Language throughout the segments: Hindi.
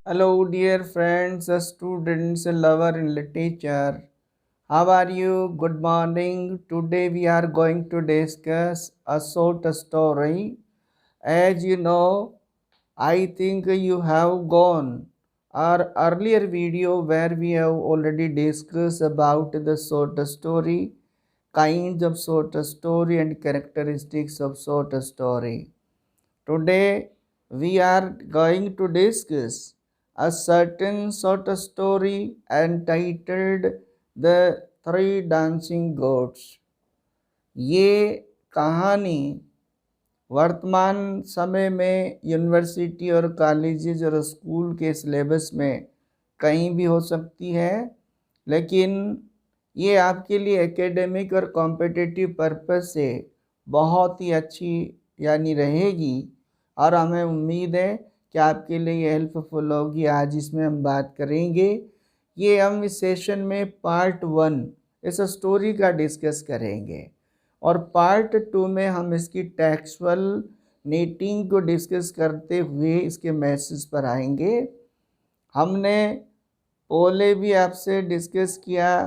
Hello, dear friends, students, lover in literature. How are you? Good morning. Today we are going to discuss a short story. As you know, I think you have gone our earlier video where we have already discussed about the short story, kinds of short story and characteristics of short story. Today we are going to discuss a certain short story entitled The Three Dancing Goats. ये कहानी वर्तमान समय में यूनिवर्सिटी और कॉलेजेस और स्कूल के सिलेबस में कहीं भी हो सकती है, लेकिन ये आपके लिए एकेडमिक और कॉम्पिटिटिव पर्पस से बहुत ही अच्छी रहेगी और हमें उम्मीद है कि आपके लिए ये हेल्पफुल होगी। आज इसमें हम बात करेंगे, ये हम इस सेशन में पार्ट 1 इस स्टोरी का डिस्कस करेंगे और पार्ट 2 में हम इसकी टेक्सचुअल नीटिंग को डिस्कस करते हुए इसके मैसेज पर आएंगे। हमने पहले भी आपसे डिस्कस किया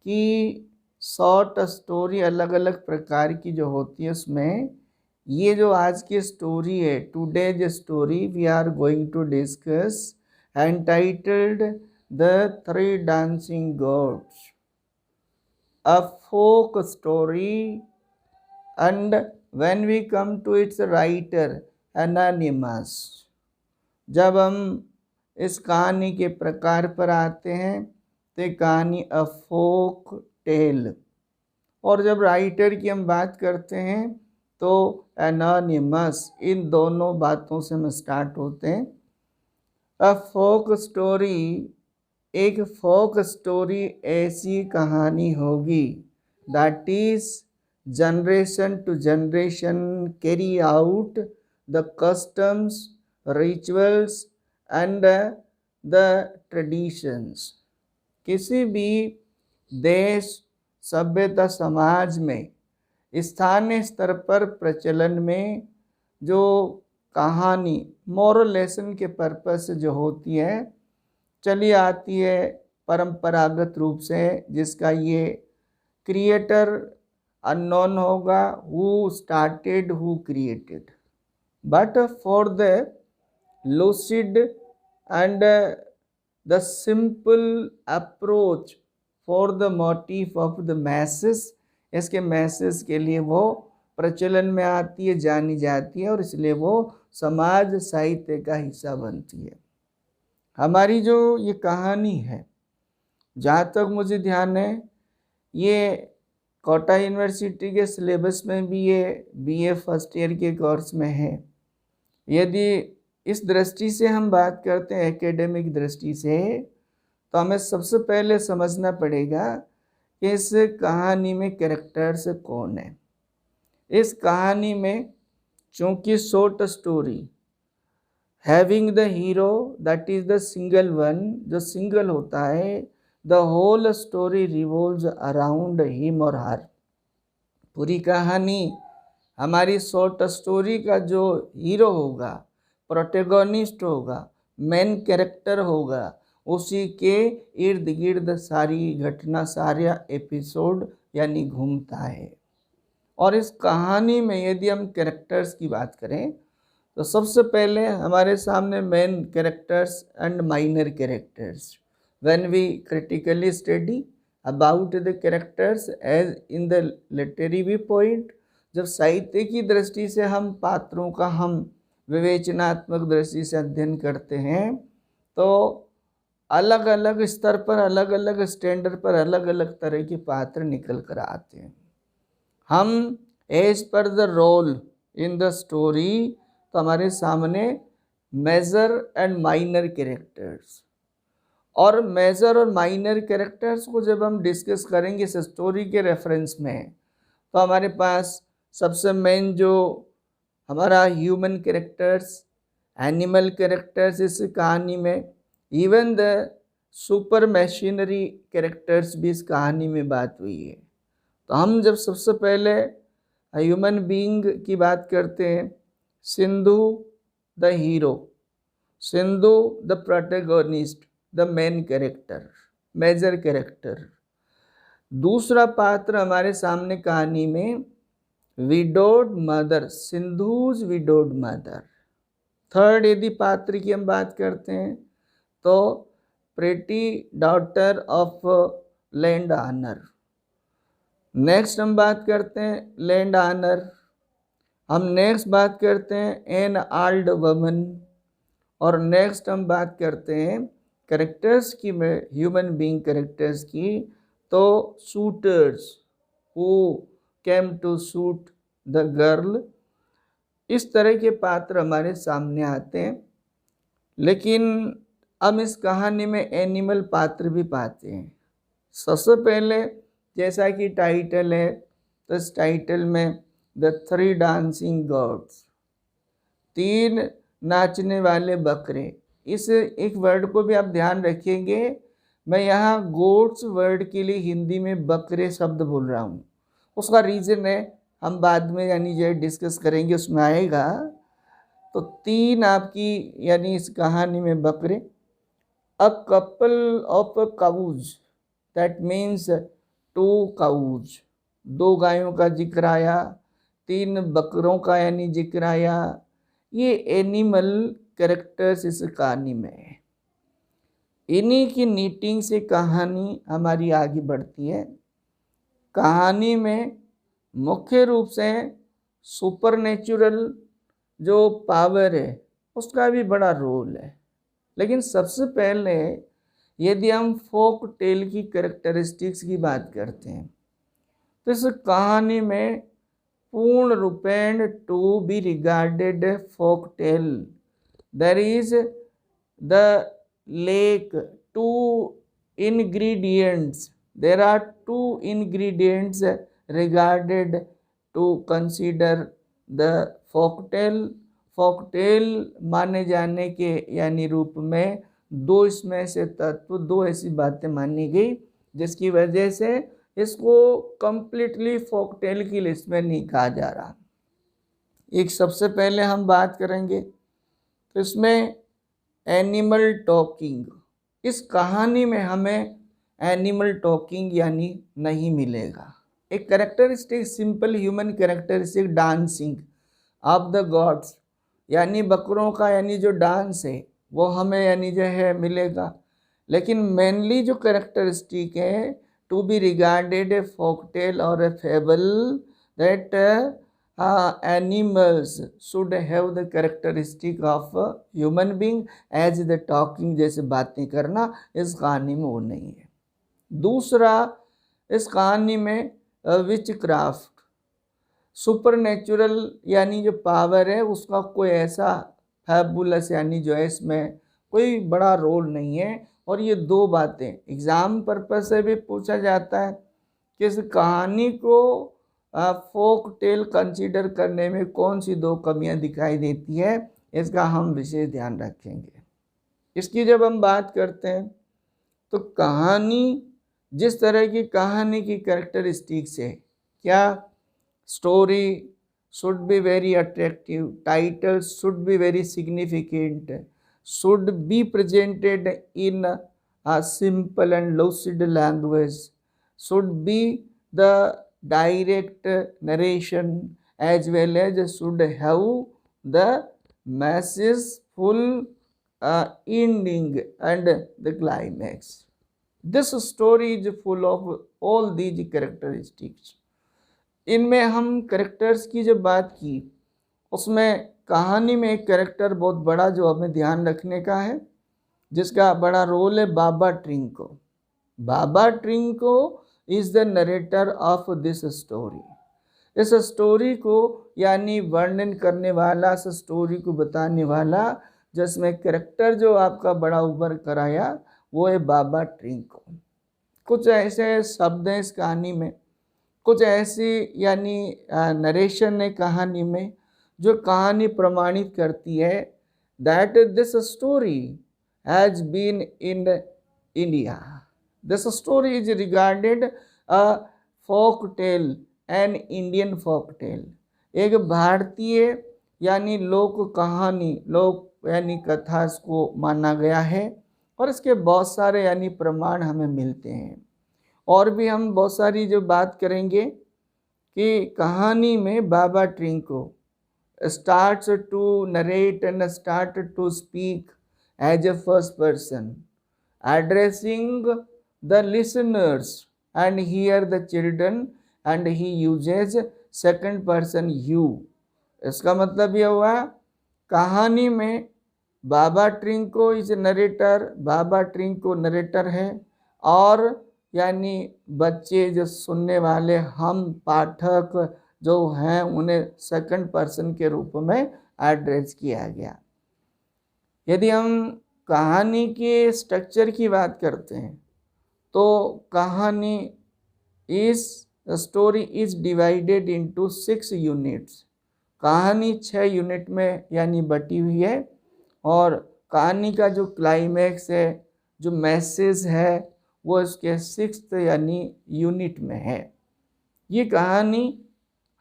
कि शॉर्ट स्टोरी अलग अलग प्रकार की जो होती है, उसमें ये जो आज की स्टोरी है, today's story we are going to discuss entitled the three dancing gods, a folk story, and when we come to its writer anonymous, जब हम इस कहानी के प्रकार पर आते हैं तो ये कहानी अ फोक टेल, और जब राइटर की हम बात करते हैं तो एनोनिमस, इन दोनों बातों से हम स्टार्ट होते हैं। अ फोक स्टोरी, एक फोक स्टोरी ऐसी कहानी होगी that is generation to generation carry out the customs, rituals and the traditions. किसी भी देश, सभ्यता, समाज में स्थानीय स्तर पर प्रचलन में जो कहानी मोरल लेसन के पर्पस से जो होती है, चली आती है परंपरागत रूप से, जिसका ये क्रिएटर अननोन होगा, who started, who created, but for the lucid and the simple approach for the motive of the messes, इसके मैसेज के लिए वो प्रचलन में आती है, जानी जाती है और इसलिए वो समाज साहित्य का हिस्सा बनती है। हमारी जो ये कहानी है, जहाँ तक मुझे ध्यान है, ये कोटा यूनिवर्सिटी के सिलेबस में भी ये बीए फर्स्ट ईयर के कोर्स में है। यदि इस दृष्टि से हम बात करते हैं, एकेडमिक दृष्टि से, तो हमें सबसे पहले समझना पड़ेगा कि इस कहानी में कैरेक्टर्स कौन है। इस कहानी में चूँकि short story having the hero that is the single one, जो सिंगल होता है, the whole story revolves around him और हर। पूरी कहानी हमारी शॉर्ट स्टोरी का जो हीरो होगा, प्रोटेगोनिस्ट होगा, मेन कैरेक्टर होगा, उसी के इर्द गिर्द सारी घटना, सारा एपिसोड घूमता है। और इस कहानी में यदि हम कैरेक्टर्स की बात करें तो सबसे पहले हमारे सामने main characters and minor characters. When we critically study about the characters as in the literary viewpoint, जब साहित्य की दृष्टि से हम पात्रों का हम विवेचनात्मक दृष्टि से अध्ययन करते हैं, तो अलग अलग स्तर पर, अलग अलग स्टैंडर्ड पर अलग अलग तरह के पात्र निकल कर आते हैं। हम as per the role in the story, तो हमारे सामने मेजर एंड माइनर कैरेक्टर्स, और मेजर और माइनर कैरेक्टर्स को जब हम डिस्कस करेंगे इस स्टोरी के रेफरेंस में, तो हमारे पास सबसे मेन जो हमारा ह्यूमन कैरेक्टर्स, एनिमल कैरेक्टर्स इस कहानी में, even the super machinery characters भी इस कहानी में बात हुई है। तो हम जब सबसे पहले ह्यूमन बीइंग की बात करते हैं, Sindhu the hero, Sindhu the protagonist, the main character, major character. दूसरा पात्र हमारे सामने कहानी में widowed mother, Sindhu's widowed mother. Third यदि पात्र की हम बात करते हैं तो pretty daughter of landowner. Next हम बात करते हैं लैंड ऑनर। हम नेक्स्ट बात करते हैं एन ओल्ड वुमन। और नेक्स्ट हम बात करते हैं कैरेक्टर्स की में, ह्यूमन बीइंग कैरेक्टर्स की, तो shooters who came to shoot the girl. इस तरह के पात्र हमारे सामने आते हैं। लेकिन हम इस कहानी में एनिमल पात्र भी पाते हैं। सबसे पहले जैसा कि टाइटल है, तो इस टाइटल में द थ्री डांसिंग गॉड्स, तीन नाचने वाले बकरे। इस एक वर्ड को भी आप ध्यान रखेंगे, मैं यहाँ गोट्स वर्ड के लिए हिंदी में बकरे शब्द बोल रहा हूँ। उसका रीज़न है, हम बाद में यानी जो डिस्कस करेंगे उसमें आएगा। तो तीन आपकी यानी इस कहानी में बकरे, a couple of cows, that means two cows, दो गायों का जिक्र आया, तीन बकरों का यानी जिक्र आया। ये एनिमल कैरेक्टर्स इस कहानी में है। इन्हीं की नीटिंग से कहानी हमारी आगे बढ़ती है। कहानी में मुख्य रूप से सुपरनेचुरल जो पावर है उसका भी बड़ा रोल है। लेकिन सबसे पहले यदि हम फोक टेल की कैरेक्टरिस्टिक्स की बात करते हैं तो इस कहानी में पूर्ण रूपेण to be regarded folk tale, there is the lake, two ingredients, there are two ingredients regarded to consider the folktale। folktale माने जाने के यानी रूप में दो इसमें से तत्व, दो ऐसी बातें मानी गई जिसकी वजह से इसको कंप्लीटली फोकटेल की लिस्ट में नहीं कहा जा रहा। एक सबसे पहले हम बात करेंगे तो इसमें एनिमल टॉकिंग। इस कहानी में हमें एनिमल टॉकिंग यानी नहीं मिलेगा। एक characteristic simple human characteristic dancing of the gods यानी बकरों का यानी जो डांस है वो हमें यानी जो है मिलेगा। लेकिन मेनली जो कैरेक्टरिस्टिक है to be regarded a folktale और a fable, that animals should have the characteristic of human being as the talking, जैसे बातें करना, इस कहानी में वो नहीं है। दूसरा, इस कहानी में विच क्राफ्ट, सुपरनेचुरल यानी जो पावर है उसका कोई ऐसा फैबुलस यानी जो है इसमें कोई बड़ा रोल नहीं है। और ये दो बातें एग्ज़ाम पर्पस से भी पूछा जाता है कि इस कहानी को फोक टेल कंसीडर करने में कौन सी दो कमियां दिखाई देती है, इसका हम विशेष ध्यान रखेंगे। इसकी जब हम बात करते हैं तो कहानी, जिस तरह की कहानी की कैरेक्टरिस्टिक्स है, क्या story should be very attractive, title should be very significant, should be presented in a simple and lucid language, should be the direct narration as well as should have the message full ending and the climax. This story is full of all these characteristics. इनमें हम कैरेक्टर्स की जब बात की उसमें कहानी में एक कैरेक्टर बहुत बड़ा जो हमें ध्यान रखने का है, जिसका बड़ा रोल है Baba Trinco. Baba Trinco is the narrator of this story. इस स्टोरी को यानी वर्णन करने वाला, इस स्टोरी को बताने वाला, जिसमें कैरेक्टर जो आपका बड़ा उभर कर आया वो है बाबा ट्रिंको। कुछ ऐसे शब्द हैं इस कहानी में, कुछ ऐसी यानी नरेशन है कहानी में जो कहानी प्रमाणित करती है that this story has been in India. This story is regarded a folk tale, an Indian folk tale। एक भारतीय यानी लोक कहानी, लोक यानी कथा इसको माना गया है और इसके बहुत सारे यानी प्रमाण हमें मिलते हैं। और भी हम बहुत सारी जो बात करेंगे कि कहानी में बाबा Trinco starts to narrate and start to speak as a first person, addressing the listeners and hear the children, and he uses second person you। इसका मतलब यह हुआ कहानी में बाबा Trinco is narrator, Baba Trinco narrator है और यानी बच्चे जो सुनने वाले हम पाठक जो हैं उन्हें सेकंड पर्सन के रूप में एड्रेस किया गया। यदि हम कहानी के स्ट्रक्चर की बात करते हैं तो कहानी story is divided into 6 units. कहानी 6 यूनिट में यानी बटी हुई है और कहानी का जो क्लाइमैक्स है, जो मैसेज है, वो इसके 6th यानी यूनिट में है। ये कहानी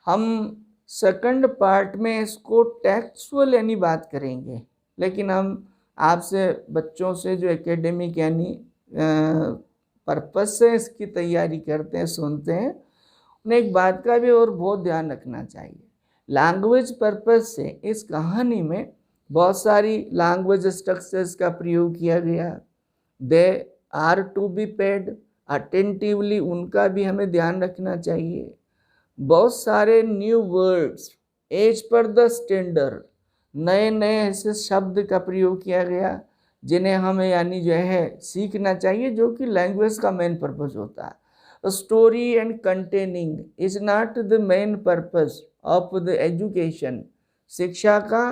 हम सेकंड पार्ट में इसको टेक्सचुअल यानी बात करेंगे, लेकिन हम आपसे बच्चों से जो एकेडमिक यानी पर्पस से इसकी तैयारी करते हैं, सुनते हैं, उन्हें एक बात का भी और बहुत ध्यान रखना चाहिए। लैंग्वेज पर्पस से इस कहानी में बहुत सारी लैंग्वेज स्ट्रक्चर्स का प्रयोग किया गया। They are to be paid attentively, उनका भी हमें ध्यान रखना चाहिए। बहुत सारे new words as per the standard, नए नए ऐसे शब्द का प्रयोग किया गया जिन्हें हमें यानी जो है सीखना चाहिए, जो कि लैंग्वेज का मेन पर्पस होता है। Story and containing is not the main purpose of the education. शिक्षा का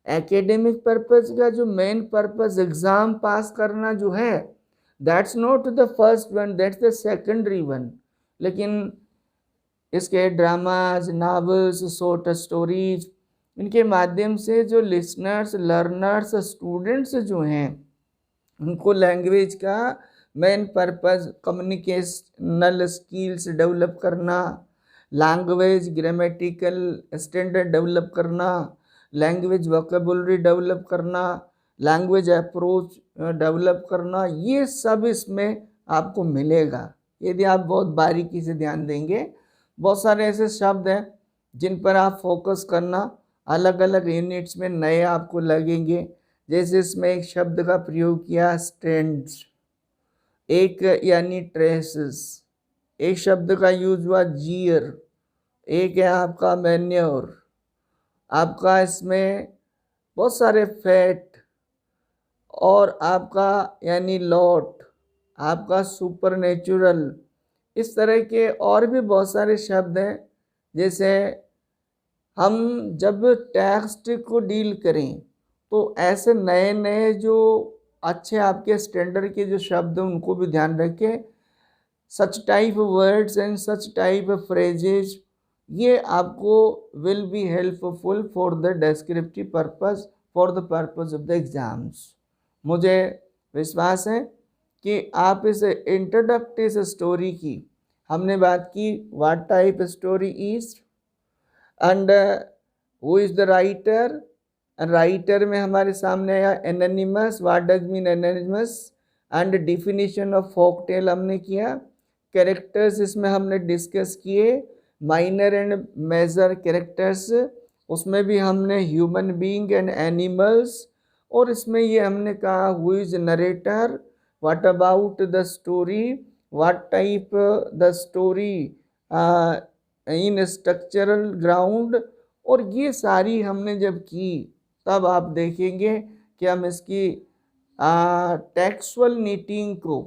एकेडमिक पर्पस का जो मेन पर्पस एग्जाम पास करना जो है, that's not the first one, that's the secondary one. लेकिन इसके ड्रामाज, नावल्स, शॉर्ट स्टोरीज, इनके माध्यम से जो लिसनर्स, लर्नर्स, स्टूडेंट्स जो हैं उनको लैंग्वेज का main purpose communicational skills develop करना, लैंग्वेज ग्रामेटिकल स्टैंडर्ड डेवलप करना, लैंग्वेज वोकेबुलरी डेवलप करना, लैंग्वेज अप्रोच डेवलप करना, ये सब इसमें आपको मिलेगा यदि आप बहुत बारीकी से ध्यान देंगे। बहुत सारे ऐसे शब्द हैं जिन पर आप फोकस करना, अलग अलग यूनिट्स में नए आपको लगेंगे। जैसे इसमें एक शब्द का प्रयोग किया स्ट्रैंड्स, एक यानी ट्रेसेस, एक शब्द का यूज हुआ जीयर, एक है आपका मैन्योर, आपका इसमें बहुत सारे फैट, और आपका यानी लॉट, आपका सुपरनेचुरल, इस तरह के और भी बहुत सारे शब्द हैं। जैसे हम जब टेक्स्ट को डील करें तो ऐसे नए नए जो अच्छे आपके स्टैंडर्ड के जो शब्द हैं उनको भी ध्यान रखें। Such type words and such type phrases, ये आपको will be helpful for the descriptive purpose, for the purpose of the exams. मुझे विश्वास है कि आप इस इंट्रोडक्टिव स्टोरी की हमने बात की, what type story is and who is the writer. Writer में हमारे सामने आया anonymous, what does mean anonymous, and definition of folk tale हमने किया। कैरेक्टर्स इसमें हमने डिस्कस किए, माइनर एंड मेजर कैरेक्टर्स, उसमें भी हमने ह्यूमन बीइंग एंड एनिमल्स, और इसमें ये हमने कहा who is narrator, what about the story, what type the story in structural ground. और ये सारी हमने जब की तब आप देखेंगे कि हम इसकी टेक्सुअल नीटिंग को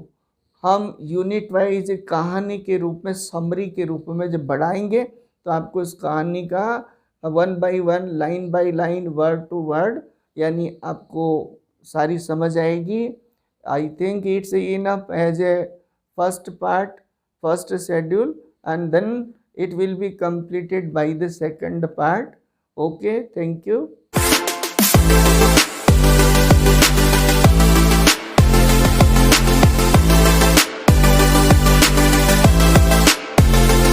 हम यूनिट वाइज कहानी के रूप में, समरी के रूप में जब बढ़ाएंगे तो आपको इस कहानी का 1 by 1, line by line, word to word यानी आपको सारी समझ आएगी। I think it's enough as a first part, first schedule, and then it will be completed by the second part. Okay, thank you.